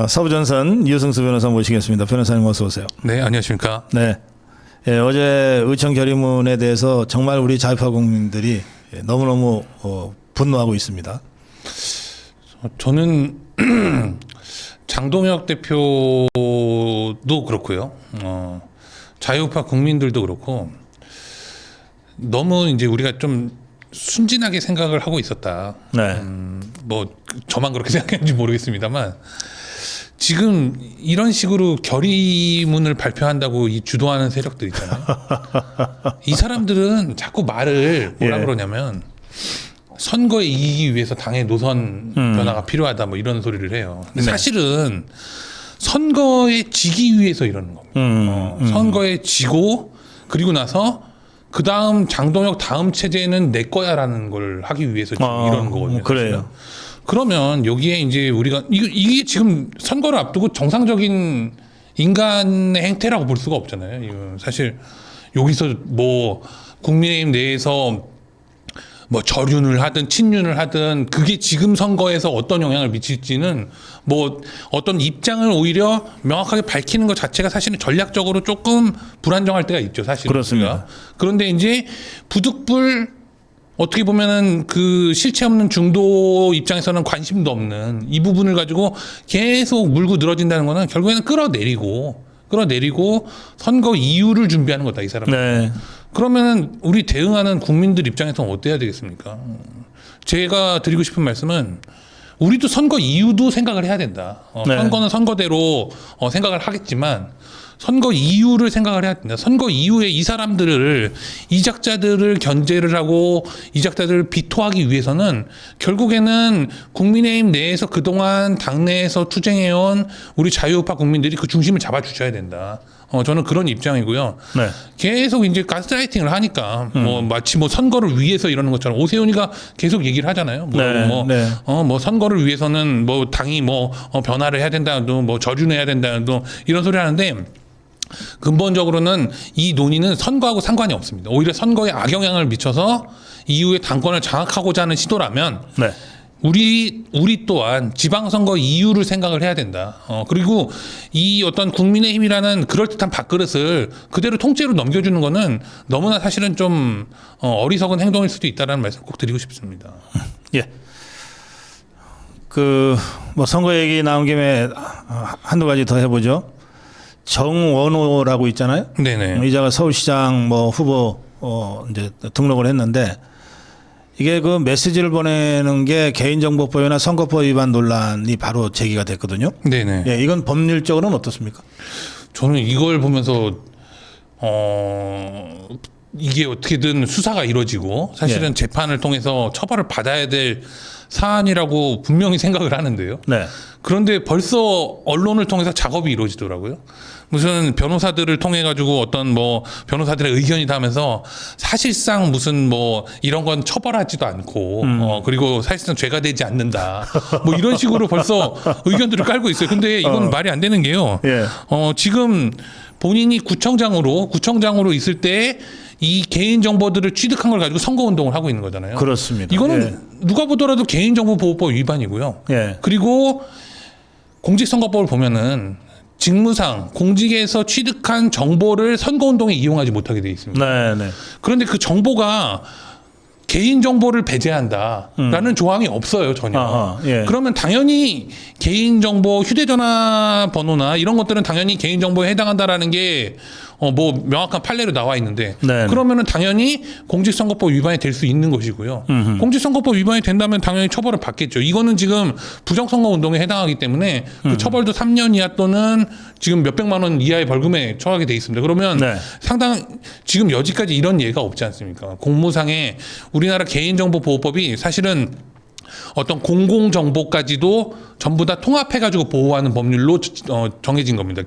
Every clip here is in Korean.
서부전선 이효승수 변호사 모시겠습니다. 변호사님 어서 오세요. 네, 안녕하십니까. 네, 어제 의청 결의문에 대해서 정말 우리 자유파 국민들이 너무너무 분노하고 있습니다. 저는 장동혁 대표도 그렇고요. 자유파 국민들도 그렇고 너무 이제 우리가 좀 순진하게 생각을 하고 있었다. 네. 뭐 저만 그렇게 생각했는지 모르겠습니다만 지금 이런 식으로 결의문을 발표한다고 이 주도하는 세력들 있잖아요. 이 사람들은 자꾸 말을 뭐라 그러냐면 선거에 이기기 위해서 당의 노선 변화가 필요하다 뭐 이런 소리를 해요. 근데 사실은 선거에 지기 위해서 이러는 겁니다. 선거에 지고 그리고 나서 그 다음 장동혁 다음 체제는 내 거야라는 걸 하기 위해서 지금 이러는 거거든요. 그래요. 그러면 여기에 이제 우리가 이게 지금 선거를 앞두고 정상적인 인간의 행태라고 볼 수가 없잖아요. 이건 사실 여기서 뭐 국민의힘 내에서 뭐 저륜을 하든 친윤을 하든 그게 지금 선거에서 어떤 영향을 미칠지는 뭐 어떤 입장을 오히려 명확하게 밝히는 것 자체가 사실은 전략적으로 조금 불안정할 때가 있죠. 사실 그렇습니다. 그런데 이제 부득불 어떻게 보면은 그 실체 없는 중도 입장에서는 관심도 없는 이 부분을 가지고 계속 물고 늘어진다는 거는 결국에는 끌어내리고 선거 이유를 준비하는 거다 이 사람들. 네. 그러면은 우리 대응하는 국민들 입장에서는 어때야 되겠습니까? 제가 드리고 싶은 말씀은 우리도 선거 이유도 생각을 해야 된다. 네. 선거는 선거대로 생각을 하겠지만 선거 이유를 생각을 해야 된다. 선거 이후에 이 사람들을 이작자들을 견제를 하고 이작자들을 비토하기 위해서는 결국에는 국민의힘 내에서 그동안 당내에서 투쟁해온 우리 자유우파 국민들이 그 중심을 잡아주셔야 된다. 저는 그런 입장이고요. 네. 계속 이제 가스라이팅을 하니까 뭐 마치 뭐 선거를 위해서 이러는 것처럼 오세훈이가 계속 얘기를 하잖아요. 뭐 선거를 위해서는 뭐 당이 뭐 변화를 해야 된다도 뭐 저준해야 된다도 이런 소리 하는데 근본적으로는 이 논의는 선거하고 상관이 없습니다. 오히려 선거에 악영향을 미쳐서 이후에 당권을 장악하고자 하는 시도라면 네. 우리 또한 지방선거 이유를 생각을 해야 된다. 그리고 이 어떤 국민의힘이라는 그럴듯한 밥그릇을 그대로 통째로 넘겨주는 거는 너무나 사실은 좀 어리석은 행동일 수도 있다는 말씀 꼭 드리고 싶습니다. 예. 뭐 선거 얘기 나온 김에 한두 가지 더 해보죠. 정원호라고 있잖아요. 네네. 이자가 서울시장 뭐 후보 이제 등록을 했는데 이게 그 메시지를 보내는 게 개인정보법이나 선거법 위반 논란이 바로 제기가 됐거든요. 네네. 예, 이건 법률적으로는 어떻습니까? 저는 이걸 보면서 이게 어떻게든 수사가 이루어지고 사실은 재판을 통해서 처벌을 받아야 될 사안이라고 분명히 생각을 하는데요. 네. 그런데 벌써 언론을 통해서 작업이 이루어지더라고요. 무슨 변호사들을 통해 가지고 어떤 뭐 변호사들의 의견이다 하면서 사실상 무슨 뭐 이런 건 처벌하지도 않고 그리고 사실상 죄가 되지 않는다. 뭐 이런 식으로 벌써 의견들을 깔고 있어요. 근데 이건 말이 안 되는 게요. 예. 지금 본인이 구청장으로 있을 때 이 개인 정보들을 취득한 걸 가지고 선거 운동을 하고 있는 거잖아요. 그렇습니다. 이거는 누가 보더라도 개인정보보호법 위반이고요. 예. 그리고 공직선거법을 보면은 직무상 공직에서 취득한 정보를 선거운동에 이용하지 못하게 돼 있습니다. 네, 네. 그런데 그 정보가 개인정보를 배제한다라는 조항이 없어요, 전혀. 예. 그러면 당연히 개인정보, 휴대전화 번호나 이런 것들은 당연히 개인정보에 해당한다라는 게 뭐 명확한 판례로 나와 있는데 네. 그러면은 당연히 공직선거법 위반이 될 수 있는 것이고요. 공직선거법 위반이 된다면 당연히 처벌을 받겠죠. 이거는 지금 부정선거 운동에 해당하기 때문에 그 처벌도 3년 이하 또는 지금 몇백만 원 이하의 벌금에 처하게 돼 있습니다. 그러면 상당 지금 여지까지 이런 예가 없지 않습니까? 공무상에 우리나라 개인정보보호법이 사실은 어떤 공공정보까지도 전부 다 통합해가지고 보호하는 법률로 정해진 겁니다.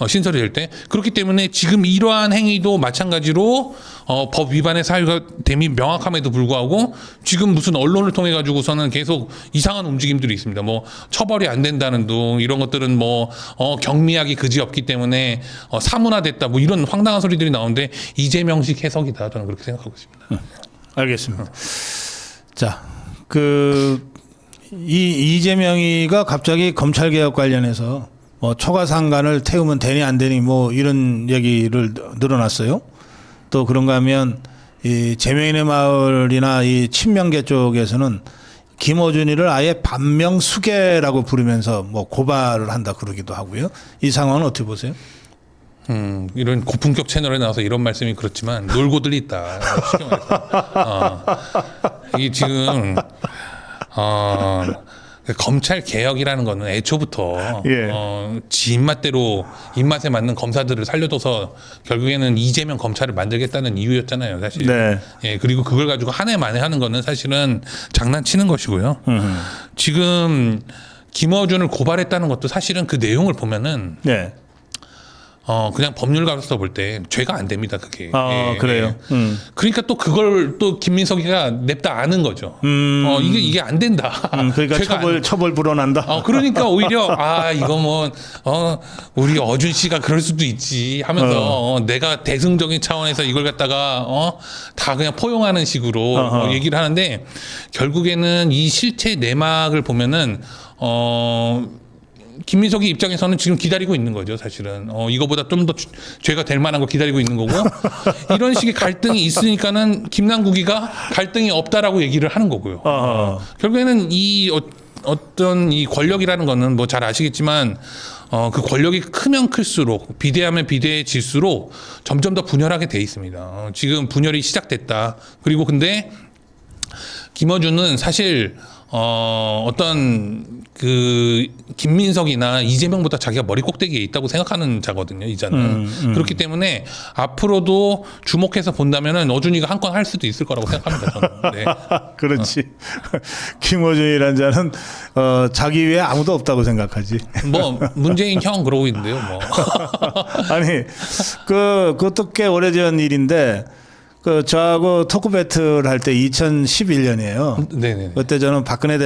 신설이 될 때. 그렇기 때문에 지금 이러한 행위도 마찬가지로 법 위반의 사유가 됨이 명확함에도 불구하고 지금 무슨 언론을 통해 가지고서는 계속 이상한 움직임들이 있습니다. 뭐 처벌이 안 된다는 둥 이런 것들은 뭐 경미하기 그지없기 때문에 사문화됐다 뭐 이런 황당한 소리들이 나오는데 이재명식 해석이다 저는 그렇게 생각하고 있습니다. 알겠습니다. 자, 이 이재명이가 갑자기 검찰 개혁 관련해서 뭐 초과상관을 태우면 되니 안 되니 뭐 이런 얘기를 늘어났어요. 또 그런가 하면 이 재명인의 마을이나 이 친명계 쪽에서는 김어준이를 아예 반명수계라고 부르면서 뭐 고발을 한다 그러기도 하고요. 이 상황은 어떻게 보세요? 이런 고품격 채널에 나와서 이런 말씀이 그렇지만 놀고들 있다. 쉽게 말해서. 이게 지금 검찰 개혁이라는 거는 애초부터 예. 지 입맛대로 입맛에 맞는 검사들을 살려둬서 결국에는 이재명 검찰을 만들겠다는 이유였잖아요, 사실. 네. 예, 그리고 그걸 가지고 한 해 만에 하는 거는 사실은 장난치는 것이고요. 지금 김어준을 고발했다는 것도 사실은 그 내용을 보면은 네. 그냥 법률가로서 볼 때 죄가 안 됩니다, 그게. 그래요. 그러니까 또 그걸 또 김민석이가 냅다 아는 거죠. 이게 안 된다. 그러니까 죄가 처벌 불어난다. 그러니까 오히려 이거 뭐 우리 어준 씨가 그럴 수도 있지 하면서 내가 대승적인 차원에서 이걸 갖다가 다 그냥 포용하는 식으로 얘기를 하는데 결국에는 이 실체 내막을 보면은 김민석이 입장에서는 지금 기다리고 있는 거죠, 사실은. 이거보다 좀 더 죄가 될 만한 걸 기다리고 있는 거고, 이런 식의 갈등이 있으니까는 김남국이가 갈등이 없다라고 얘기를 하는 거고요. 결국에는 어떤 이 권력이라는 거는 뭐 잘 아시겠지만, 그 권력이 크면 클수록, 비대하면 비대해질수록 점점 더 분열하게 돼 있습니다. 지금 분열이 시작됐다. 그리고 근데 김어준은 사실 어떤 그 김민석이나 이재명보다 자기가 머리 꼭대기에 있다고 생각하는 자거든요, 이자는. 그렇기 때문에 앞으로도 주목해서 본다면은 어준이가 한 건 할 수도 있을 거라고 생각합니다, 저는. 네. 그렇지. 김어준이라는 자는 자기 외에 아무도 없다고 생각하지. 뭐 문재인 형 그러고 있는데요, 뭐. 아니 그것도 꽤 오래전 일인데 저하고 토크 배틀 할 때 2011년이에요. 네네. 그때 저는 박근혜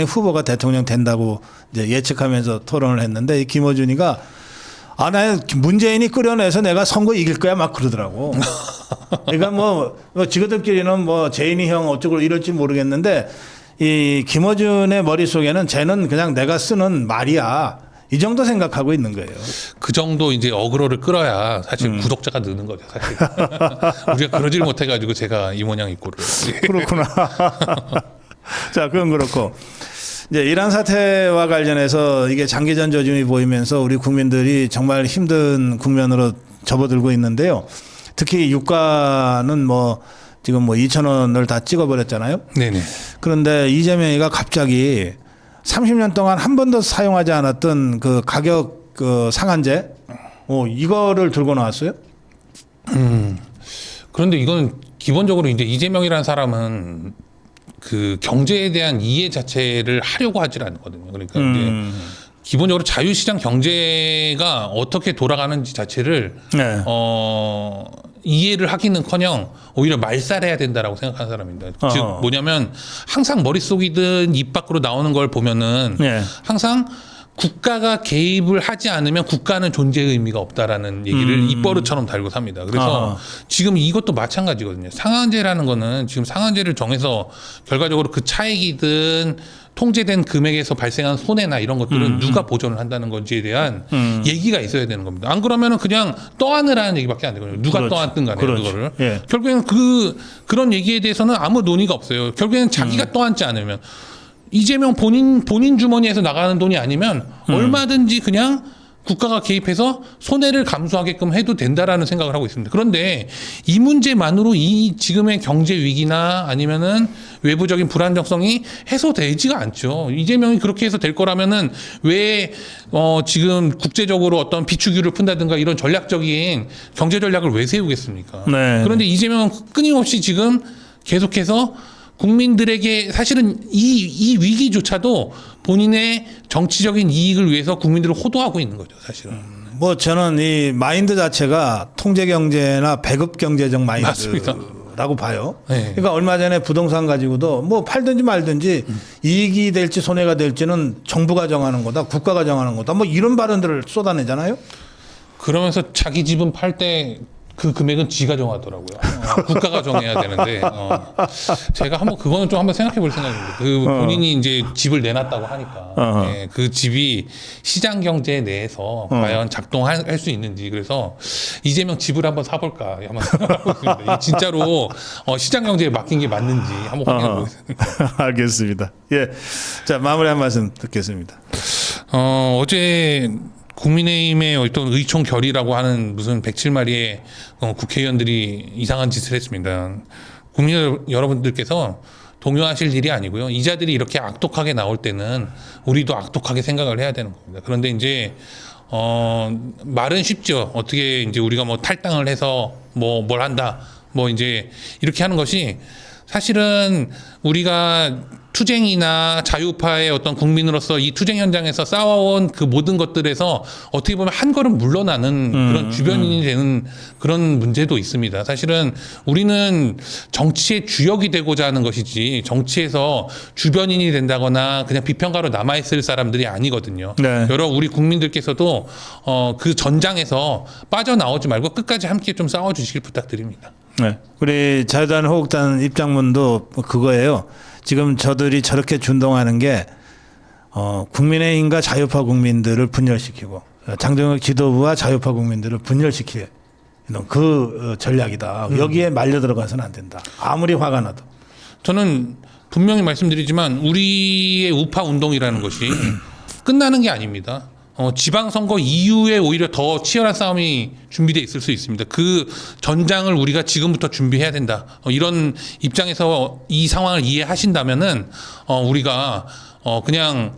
후보가 대통령 된다고 이제 예측하면서 토론을 했는데 이 김어준이가 나 문재인이 끌어내서 내가 선거 이길 거야 막 그러더라고. 그러니까 뭐 지그들끼리는 뭐 재인이 형 어쩌고 이럴지 모르겠는데 이 김어준의 머릿속에는 쟤는 그냥 내가 쓰는 말이야. 이 정도 생각하고 있는 거예요. 그 정도 이제 어그로를 끌어야 사실 구독자가 느는 거죠, 사실. 우리가 그러질 못해가지고 제가 이 모양 입고를. 그렇구나. 자, 그건 그렇고. 이제 이란 사태와 관련해서 이게 장기전 조짐이 보이면서 우리 국민들이 정말 힘든 국면으로 접어들고 있는데요. 특히 유가는 뭐 지금 뭐 2,000원을 다 찍어버렸잖아요. 네네. 그런데 이재명이가 갑자기 30년 동안 한 번도 사용하지 않았던 그 가격 상한제 이거를 들고 나왔어요. 그런데 이건 기본적으로 이제 이재명이라는 사람은 그 경제에 대한 이해 자체를 하려고 하질 않거든요. 그러니까 이제 기본적으로 자유시장 경제가 어떻게 돌아가는지 자체를 네. 이해를 하기는커녕 오히려 말살해야 된다라고 생각하는 사람입니다. 즉 뭐냐면 항상 머릿속이든 입 밖으로 나오는 걸 보면은 네. 항상 국가가 개입을 하지 않으면 국가는 존재의 의미가 없다라는 얘기를 입버릇처럼 달고 삽니다. 그래서 지금 이것도 마찬가지거든요. 상한제라는 거는 지금 상한제를 정해서 결과적으로 그 차익이든 통제된 금액에서 발생한 손해나 이런 것들은 누가 보전을 한다는 건지에 대한 얘기가 있어야 되는 겁니다. 안 그러면은 그냥 떠안으라는 얘기밖에 안 되거든요. 누가 떠안든 간에 그거를. 예. 결국에는 그런 얘기에 대해서는 아무 논의가 없어요. 결국에는 자기가 떠안지 않으면 이재명 본인 주머니에서 나가는 돈이 아니면 얼마든지 그냥 국가가 개입해서 손해를 감수하게끔 해도 된다라는 생각을 하고 있습니다. 그런데 이 문제만으로 이 지금의 경제 위기나 아니면은 외부적인 불안정성이 해소되지가 않죠. 이재명이 그렇게 해서 될 거라면은 왜 지금 국제적으로 어떤 비추기를 푼다든가 이런 전략적인 경제 전략을 왜 세우겠습니까? 네. 그런데 이재명은 끊임없이 지금 계속해서 국민들에게 사실은 이 위기조차도 본인의 정치적인 이익을 위해서 국민들을 호도하고 있는 거죠, 사실은. 뭐 저는 이 마인드 자체가 통제 경제나 배급 경제적 마인드라고 봐요. 네. 그러니까 얼마 전에 부동산 가지고도 뭐 팔든지 말든지 이익이 될지 손해가 될지는 정부가 정하는 거다, 국가가 정하는 거다, 뭐 이런 발언들을 쏟아내잖아요. 그러면서 자기 집은 팔 때 그 금액은 지가 정하더라고요. 국가가 정해야 되는데 제가 그거는 좀 한번 생각해 볼 생각입니다. 그 본인이 이제 집을 내놨다고 하니까 예, 그 집이 시장 경제 내에서 과연 작동할 수 있는지, 그래서 이재명 집을 한번 사볼까 한번 생각하고 있습니다. 진짜로 시장 경제에 맡긴 게 맞는지 한번 확인해 보겠습니다. 알겠습니다. 예, 자 마무리 한 말씀 듣겠습니다. 어제 국민의힘의 어떤 의총 결의라고 하는 무슨 107마리의 국회의원들이 이상한 짓을 했습니다. 국민 여러분들께서 동요하실 일이 아니고요. 이자들이 이렇게 악독하게 나올 때는 우리도 악독하게 생각을 해야 되는 겁니다. 그런데 이제 말은 쉽죠. 어떻게 이제 우리가 뭐 탈당을 해서 뭐 뭘 한다, 뭐 이제 이렇게 하는 것이 사실은 우리가 투쟁이나 자유파의 어떤 국민으로서 이 투쟁 현장에서 싸워온 그 모든 것들에서 어떻게 보면 한 걸음 물러나는 그런 주변인이 되는 그런 문제도 있습니다. 사실은 우리는 정치의 주역이 되고자 하는 것이지 정치에서 주변인이 된다거나 그냥 비평가로 남아있을 사람들이 아니거든요. 네. 여러 우리 국민들께서도 그 전장에서 빠져나오지 말고 끝까지 함께 좀 싸워주시길 부탁드립니다. 네. 우리 자유단 호국단 입장문도 그거예요. 지금 저들이 저렇게 준동하는 게 국민의힘과 자유파 국민들을 분열시키고 장동혁 지도부와 자유파 국민들을 분열시키는 그 전략이다. 여기에 말려 들어가서는 안 된다. 아무리 화가 나도. 저는 분명히 말씀드리지만 우리의 우파 운동이라는 것이 끝나는 게 아닙니다. 지방선거 이후에 오히려 더 치열한 싸움이 준비되어 있을 수 있습니다. 그 전장을 우리가 지금부터 준비해야 된다. 이런 입장에서 이 상황을 이해하신다면은 우리가 그냥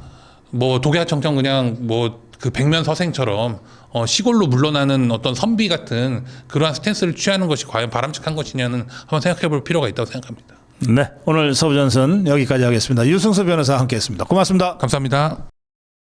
뭐 독야청청 그냥 뭐 그 백면서생처럼 시골로 물러나는 어떤 선비 같은 그러한 스탠스를 취하는 것이 과연 바람직한 것이냐는 한번 생각해 볼 필요가 있다고 생각합니다. 네, 오늘 서부전선 여기까지 하겠습니다. 유승수 변호사와 함께했습니다. 고맙습니다. 감사합니다.